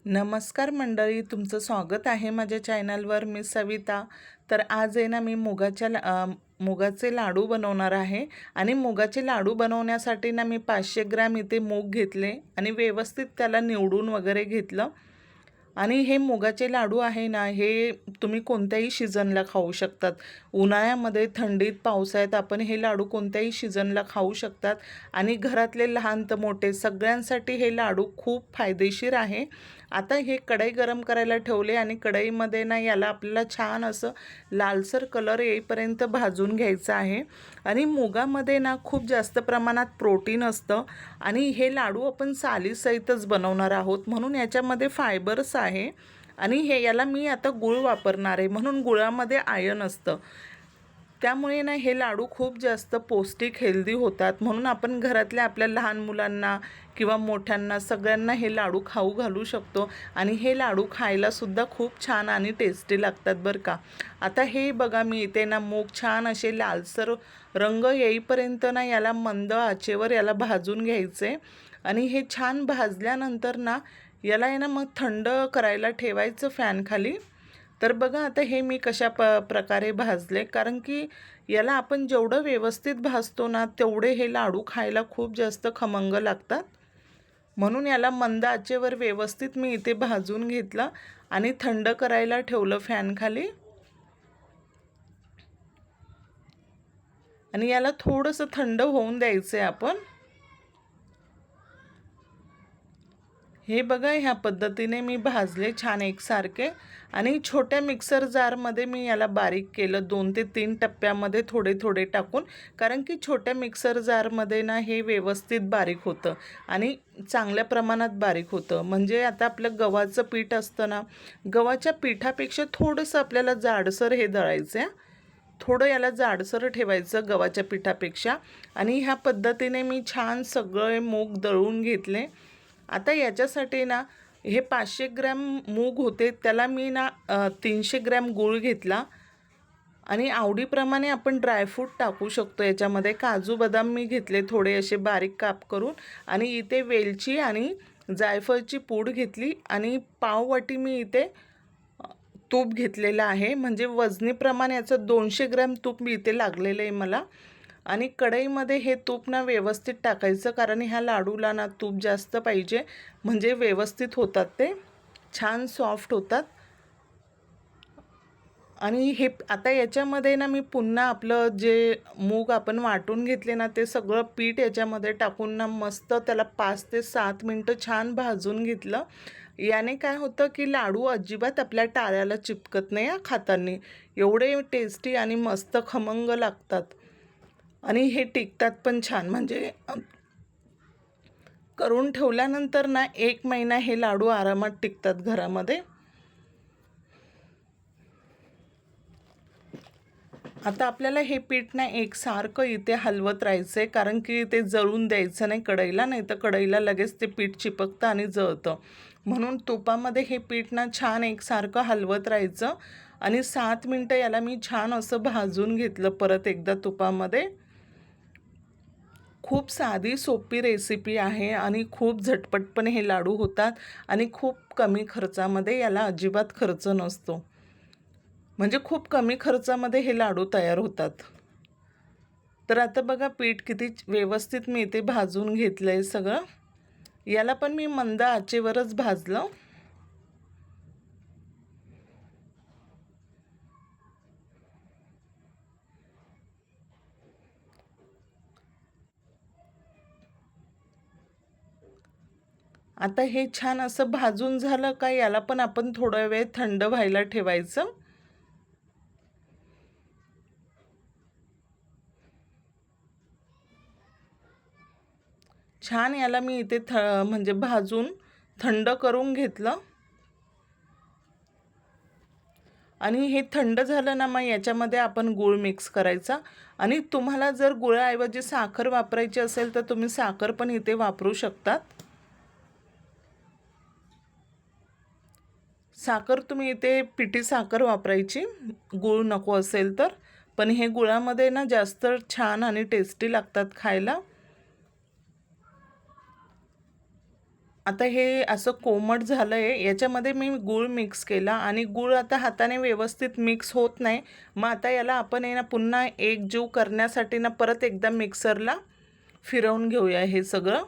नमस्कार मंडळी, तुमचं स्वागत आहे माझ्या चॅनलवर. मी सविता. तर आज आहे ना मी मुगाचे लाडू बनवणार आहे. आणि मुगाचे लाडू बनवण्यासाठी ना मी 500 ग्रॅम इथे मूग घेतले आणि व्यवस्थित त्याला निवडून वगैरे घेतलं. आणि हे मुगाचे लाडू आहे ना, हे तुम्ही कोणत्याही सीझनला खाऊ शकतात. उन्हाळ्यामध्ये, थंडीत, पावसाळ्यात आपण हे लाडू कोणत्याही सीझनला खाऊ शकतात. आणि घरातले लहान तर मोठे सगळ्यांसाठी हे लाडू खूप फायदेशीर आहे. आता हे कढई गरम करायला ठेवले आणि कढईमध्ये ना याला आपल्याला छान असं लालसर कलर येईपर्यंत भाजून घ्यायचं आहे. आणि मुगामध्ये ना खूप जास्त प्रमाणात प्रोटीन असतं आणि हे लाडू आपण सालीसहितच बनवणार आहोत, म्हणून याच्यामध्ये फायबर्स आहे. आणि याला मी आता गूळ वापरणार आहे, म्हणून गुळामध्ये आयर्न असतं. त्यामुळे ना हे लाडू खूप जास्त पौष्टिक हेल्दी होतात. म्हणून आपण घरातल्या आपल्या लहान मुलांना किंवा मोठ्यांना सगळ्यांना हे लाडू खाऊ घालू शकतो. आणि हे लाडू खायलासुद्धा खूप छान आणि टेस्टी लागतात बरं का. आता हे बघा, मी इथे ना मूग छान असे लालसर रंग येईपर्यंत ना याला मंद आचेवर याला भाजून घ्यायचे. आणि हे छान भाजल्यानंतर ना याला आहे ना मग थंड करायला ठेवायचं फॅनखाली. तर बघा आता हे मी कशा प्रकारे भाजले, कारण की याला आपण जेवढं व्यवस्थित भाजतो ना तेवढे हे लाडू खायला खूप जास्त खमंग लागतात. म्हणून याला मंद आचेवर व्यवस्थित मी इथे भाजून घेतलं आणि थंड करायला ठेवलं फॅनखाली. आणि याला थोडंसं थंड होऊन द्यायचं आहे आपण. हे बघा, ह्या पद्धतीने मी भाजले छान एकसारखे. आणि छोट्या मिक्सर जारमध्ये मी याला बारीक केलं, 2 ते 3 टप्प्यामध्ये थोडे थोडे टाकून. कारण की छोट्या मिक्सर जारमध्ये ना हे व्यवस्थित बारीक होतं आणि चांगल्या प्रमाणात बारीक होतं. म्हणजे आता आपलं गव्हाचं पीठ असतं ना, गव्हाच्या पिठापेक्षा थोडंसं आपल्याला जाडसर हे दळायचं आहे. थोडं याला जाडसर ठेवायचं गव्हाच्या पिठापेक्षा. आणि ह्या पद्धतीने मी छान सगळे मूग दळून घेतले. आता याच्यासाठी ना हे 500 ग्रॅम मूग होते, त्याला मी ना 300 ग्रॅम गूळ घेतला. आणि आवडीप्रमाणे आपण ड्रायफ्रूट टाकू शकतो याच्यामध्ये. काजू बदाम मी घेतले थोडे असे बारीक काप करून. आणि इथे वेलची आणि जायफळची पूड घेतली. आणि पाववाटी मी इथे तूप घेतलेलं आहे. म्हणजे वजनीप्रमाणे याचं 200 ग्रॅम तूप मी इथे लागलेलं आहे मला. आणि कढईमध्ये हे तूप ना व्यवस्थित टाकायचं, कारण ह्या लाडूला ना तूप जास्त पाहिजे, म्हणजे व्यवस्थित होतात, ते छान सॉफ्ट होतात. आणि हे आता याच्यामध्ये ना मी पुन्हा आपलं जे मूग आपण वाटून घेतले ना ते सगळं पीठ याच्यामध्ये टाकून ना मस्त त्याला 5 ते 7 मिनटं छान भाजून घेतलं. याने काय होतं की लाडू अजिबात आपल्या टाळ्याला चिपकत नाही खाताना. एवढे टेस्टी आणि मस्त खमंग लागतात. आणि हे टिकतात पण छान. म्हणजे करून ठेवल्यानंतर ना 1 महिना हे लाडू आरामात टिकतात घरामध्ये. आता आपल्याला हे पीठ ना एकसारखं इथे हलवत राहायचं आहे, कारण की ते जळून द्यायचं नाही कढईला, नाही तर कढईला लगेच ते पीठ चिपकतं आणि जळतं. म्हणून तुपामध्ये हे पीठ ना छान एकसारखं हलवत राहायचं. आणि 7 मिनटं याला मी छान असं भाजून घेतलं परत एकदा तुपामध्ये. खूप साधी सोपी रेसिपी आहे आणि खूप झटपट पण हे लाडू होतात. आणि खूप कमी खर्चामध्ये, याला अजिबात खर्च नसतो. म्हणजे खूप कमी खर्चामध्ये हे लाडू तयार होतात. तर आता बघा पीठ किती व्यवस्थित मी इथे भाजून घेतलं आहे सगळं. याला पण मी मंद आचेवरच भाजलं. आता हे छान असं भाजून झालं का याला पण आपण थोडा वेळ थंड व्हायला ठेवायचं. छान याला मी इथे म्हणजे भाजून थंड करून घेतलं. आणि हे थंड झालं ना, मग याच्यामध्ये आपण गूळ मिक्स करायचा. आणि तुम्हाला जर गुळाऐवजी साखर वापरायची असेल तर तुम्ही साखर पण इथे वापरू शकतात. साखर तुम्ही इथे पिठी साखर वापरायची, गूळ नको असेल तर. पण हे गुळामध्ये ना जास्त छान आणि टेस्टी लागतात खायला. आता हे असं कोमट झालं आहे, याच्यामध्ये मी गूळ मिक्स केला आणि गूळ आता हाताने व्यवस्थित मिक्स होत नाही. मग आता याला आपण आहे ना पुन्हा एकजीव करण्यासाठी ना परत एकदा मिक्सरला फिरवून घेऊया हे सगळं.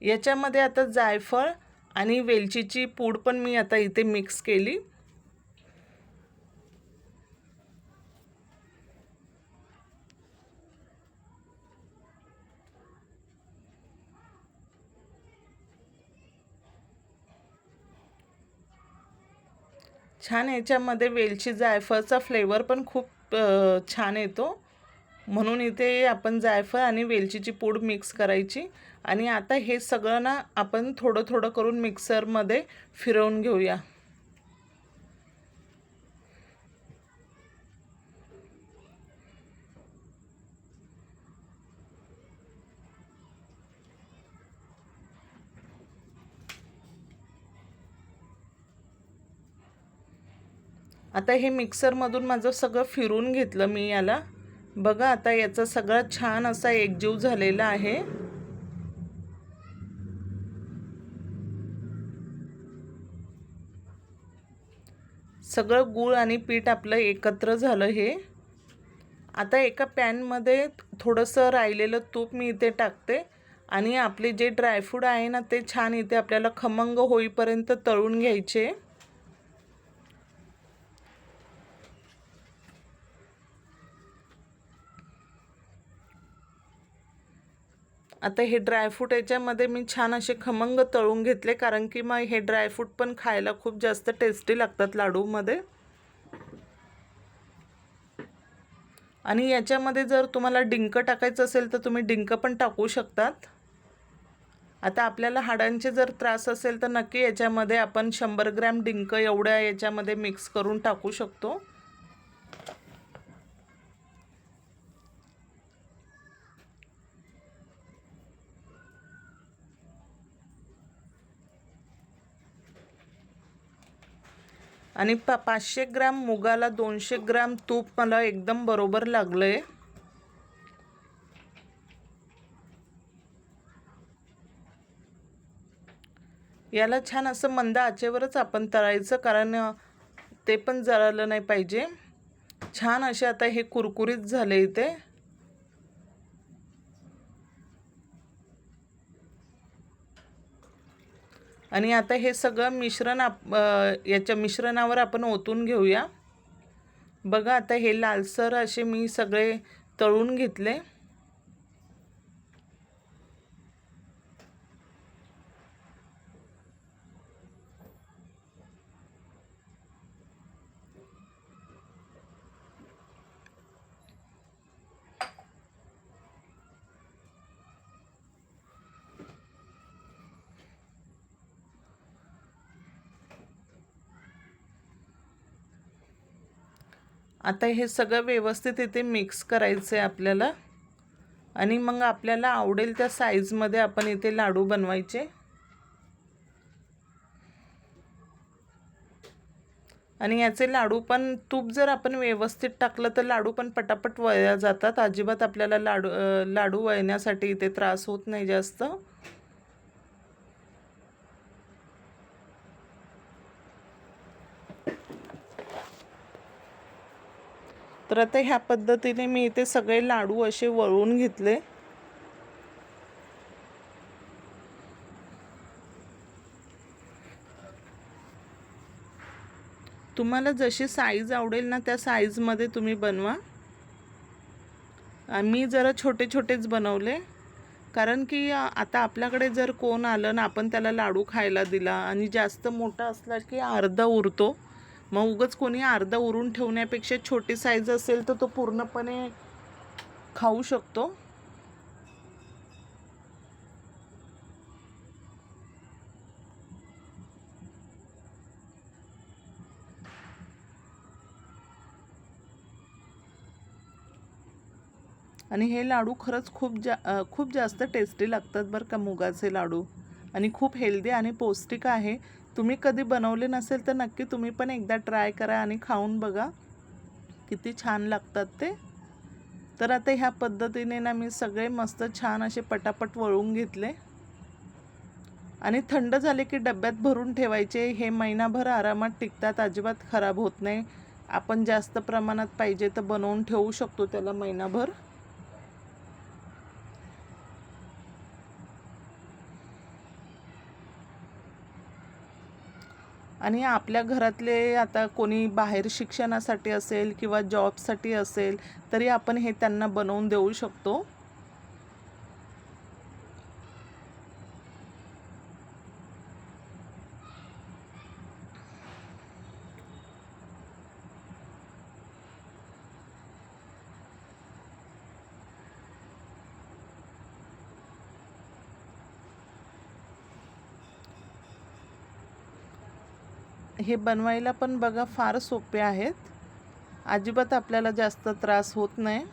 याच्यामध्ये आता जायफळ आणि वेलचीची पूड पण मी आता इथे मिक्स केली. छान याच्यामध्ये वेलची जायफळचा फ्लेवर पण खूप छान येतो, म्हणून इथे आपण जायफळ आणि वेलचीची पूड मिक्स करायची. आणि आता हे सगळं ना आपण थोडं थोडं करून मिक्सरमध्ये फिरवून घेऊया. आता हे मिक्सरमधून माझं सगळं फिरून घेतलं मी याला. बघा आता याचा सगळा छान असा एकजीव झालेला आहे. सगळं गूळ आणि पीठ आपलं एकत्र झालं हे. आता एका पॅनमध्ये थोडंसं राहिलेलं तूप मी इथे टाकते आणि आपले जे ड्रायफ्रूट आहे ना ते छान इथे आपल्याला खमंग होईपर्यंत तळून घ्यायचे. आता हे ड्रायफ्रूट याच्यामध्ये मी छान असे खमंग तळून घेतले, कारण की मग हे ड्रायफ्रूट पण खायला खूप जास्त टेस्टी लागतात लाडूमध्ये. आणि याच्यामध्ये जर तुम्हाला डिंक टाकायचं असेल तर तुम्ही डिंक पण टाकू शकतात. आता आपल्याला हाडांचे जर त्रास असेल तर नक्की याच्यामध्ये आपण 100 ग्रॅम डिंक एवढ्या याच्यामध्ये मिक्स करून टाकू शकतो. आणि 500 ग्रॅम मुगाला 200 ग्रॅम तूप मला एकदम बरोबर लागलंय. याला छान असं मंद आचेवरच आपण तळायचं, कारण ते पण जळालं नाही पाहिजे. छान असे आता हे कुरकुरीत झाले इथे. आणि आता हे सगळं मिश्रण याच्या मिश्रणावर आपण ओतून घेऊया. बघा आता हे लालसर असे मी सगळे तळून घेतले. आता हे सगळं व्यवस्थित इथे मिक्स करायचं आहे आपल्याला. आणि मग आपल्याला आवडेल त्या साईजमध्ये आपण इथे लाडू बनवायचे. आणि याचे लाडू पण तूप जर आपण व्यवस्थित टाकलं तर लाडू पण पटापट वळल्या जातात. अजिबात आपल्याला लाडू वळण्यासाठी इथे त्रास होत नाही जास्त. तर आता ह्या पद्धतीने मी इथे सगळे लाडू असे वळून घेतले. तुम्हाला जशी साईज आवडेल ना त्या साईजमध्ये तुम्ही बनवा. मी जरा छोटे छोटेच बनवले, कारण की आता आपल्याकडे जर कोण आलं ना आपण त्याला लाडू खायला दिला आणि जास्त मोठा असला की अर्धा उरतो. मग उगाच कोणी अर्धा उरून ठेवण्यापेक्षा छोटी साईज असेल तर तो पूर्णपणे खाऊ शकतो. आणि हे लाडू खरंच खूप जास्त टेस्टी लागतात बरं का, मुगाचे लाडू. आणि खूप हेल्दी आणि पौष्टिक आहे. तुम्ही कधी बनवले नसेल तर नक्की तुम्ही पण एकदा ट्राय करा आणि खाऊन बघा किती छान लागतात ते. तर आता ह्या पद्धतीने ना मी सगळे मस्त छान असे पटापट वळून घेतले आणि थंड झाले की डब्यात भरून ठेवायचे. हे महिनाभर आरामात टिकतात, अजिबात खराब होत नाही. आपण जास्त प्रमाणात पाहिजे तर बनवून ठेवू शकतो त्याला महिनाभर. आणि आपल्या घरातले आता कोणी बाहेर शिक्षणासाठी असेल किंवा जॉबसाठी असेल तरी आपण हे त्यांना बनवून देऊ शकतो. हे बनवायला पण बघा फार सोपे आहेत, अजिबात आपल्याला जास्त त्रास होत नाही.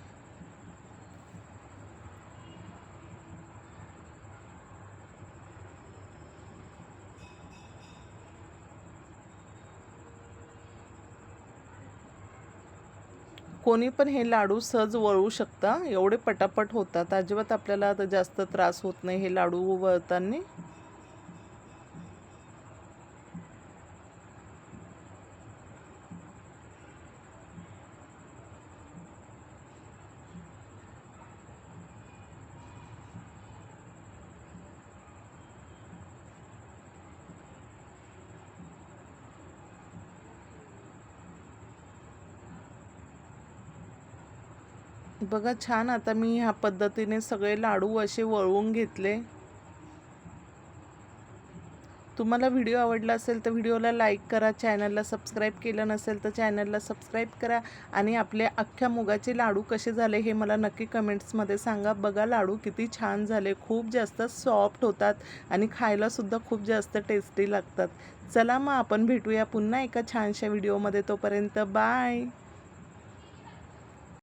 कोणी पण हे लाडू सहज वळवू शकता, एवढे पटापट होतात, अजिबात आपल्याला आता जास्त त्रास होत नाही हे लाडू वळताना. बघा छान आता मी ह्या पद्धतीने सगळे लाडू असे वळवून घेतले. तुम्हाला व्हिडिओ आवडला असेल तर व्हिडिओला लाईक करा, चॅनलला सबस्क्राईब केलं नसेल तर चॅनलला सबस्क्राईब करा आणि आपले अख्ख्या मुगाचे लाडू कसे झाले हे मला नक्की कमेंट्समध्ये सांगा. बघा लाडू किती छान झाले, खूप जास्त सॉफ्ट होतात आणि खायलासुद्धा खूप जास्त टेस्टी लागतात. चला मग आपण भेटूया पुन्हा एका छानशा व्हिडिओमध्ये. तोपर्यंत बाय.